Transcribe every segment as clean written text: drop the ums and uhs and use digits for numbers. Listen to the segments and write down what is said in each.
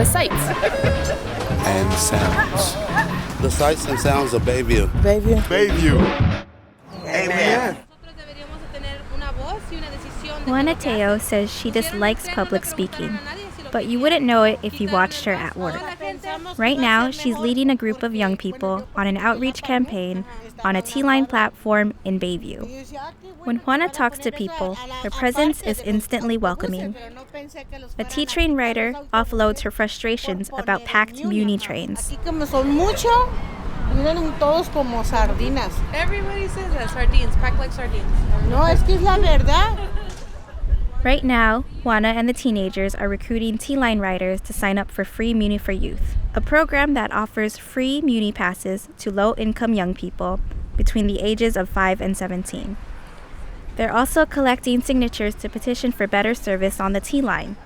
the sights and sounds. The sights and sounds of Bayview. Bayview. Amen. Juana Tello says she dislikes public speaking, but you wouldn't know it if you watched her at work. Right now, she's leading a group of young people on an outreach campaign on a T-line platform in Bayview. When Juana talks to people, her presence is instantly welcoming. A T-train rider offloads her frustrations about packed Muni trains. Everybody says that, sardines, packed like sardines. No, es que es la verdad. Right now, Juana and the teenagers are recruiting T-line riders to sign up for Free Muni for Youth, a program that offers free Muni passes to low-income young people between the ages of 5 and 17. They're also collecting signatures to petition for better service on the T-line.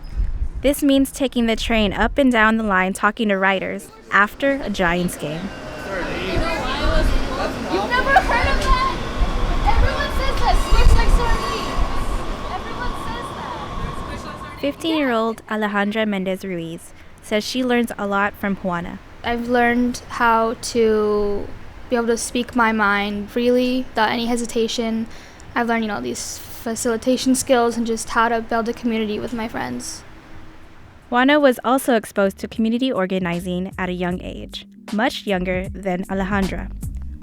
This means taking the train up and down the line talking to riders after a Giants game. You've never heard of that? Everyone says that. Squish like sardines. Everyone says that. 15-year-old Alejandra Mendez Ruiz says she learns a lot from Juana. I've learned how to be able to speak my mind freely without any hesitation. I've learned, these facilitation skills and just how to build a community with my friends. Juana was also exposed to community organizing at a young age, much younger than Alejandra.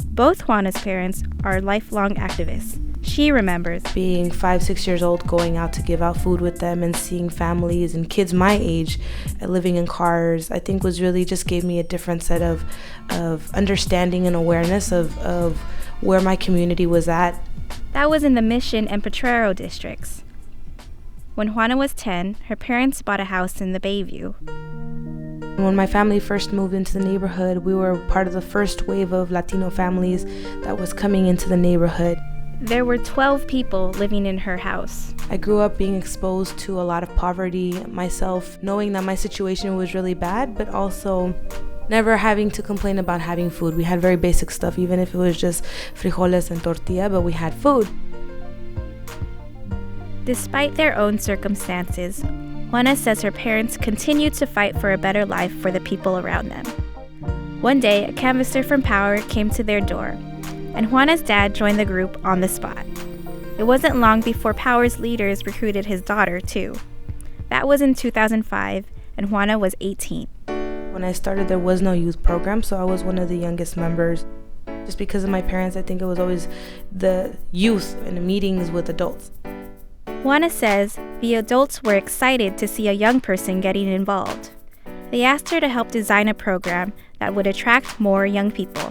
Both Juana's parents are lifelong activists. She remembers being 5-6 years old, going out to give out food with them and seeing families and kids my age living in cars, I think was really just gave me a different set of understanding and awareness of where my community was at. That was in the Mission and Potrero districts. When Juana was 10, her parents bought a house in the Bayview. When my family first moved into the neighborhood, we were part of the first wave of Latino families that was coming into the neighborhood. There were 12 people living in her house. I grew up being exposed to a lot of poverty myself, knowing that my situation was really bad, but also never having to complain about having food. We had very basic stuff, even if it was just frijoles and tortilla, but we had food. Despite their own circumstances, Juana says her parents continued to fight for a better life for the people around them. One day, a canvasser from Power came to their door, and Juana's dad joined the group on the spot. It wasn't long before Power's leaders recruited his daughter, too. That was in 2005, and Juana was 18. When I started, there was no youth program, so I was one of the youngest members. Just because of my parents, I think it was always the youth and the meetings with adults. Juana says the adults were excited to see a young person getting involved. They asked her to help design a program that would attract more young people.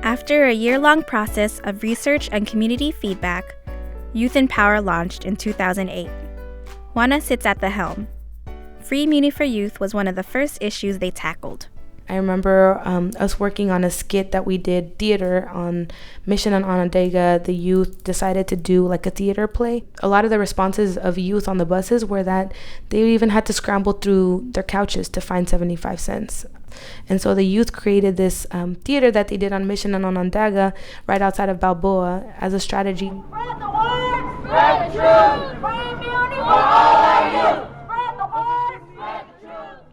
After a year-long process of research and community feedback, Youth in Power launched in 2008. Juana sits at the helm. Free Muni for Youth was one of the first issues they tackled. I remember us working on a skit that we did theater on Mission and Onondaga. The youth decided to do like a theater play. A lot of the responses of youth on the buses were that they even had to scramble through their couches to find 75 cents. And so the youth created this theater that they did on Mission and Onondaga right outside of Balboa as a strategy. Spread the word, spread the truth, free Muni for all our youth. Spread the word, spread the truth.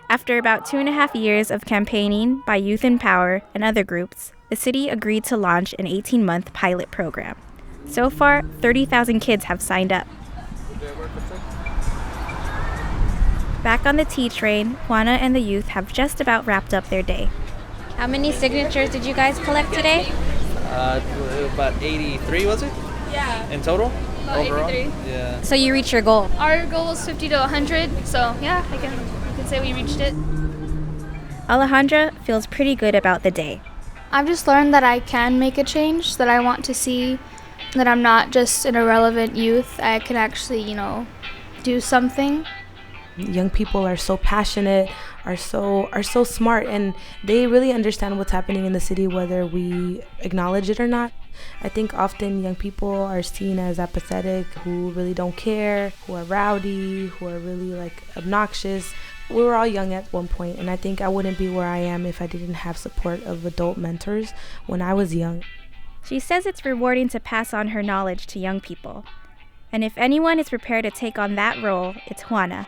After about 2.5 years of campaigning by Youth in Power and other groups, the city agreed to launch an 18-month pilot program. So far, 30,000 kids have signed up. Back on the T train, Juana and the youth have just about wrapped up their day. How many signatures did you guys collect today? About 83, was it? Yeah. In total? About Overall? 83. Yeah. So you reached your goal. Our goal was 50 to 100, so yeah, I can say we reached it. Alejandra feels pretty good about the day. I've just learned that I can make a change, that I want to see that I'm not just an irrelevant youth. I can actually, do something. Young people are so passionate, are so smart, and they really understand what's happening in the city, whether we acknowledge it or not. I think often young people are seen as apathetic, who really don't care, who are rowdy, who are really obnoxious. We were all young at one point, and I think I wouldn't be where I am if I didn't have support of adult mentors when I was young. She says it's rewarding to pass on her knowledge to young people. And if anyone is prepared to take on that role, it's Juana.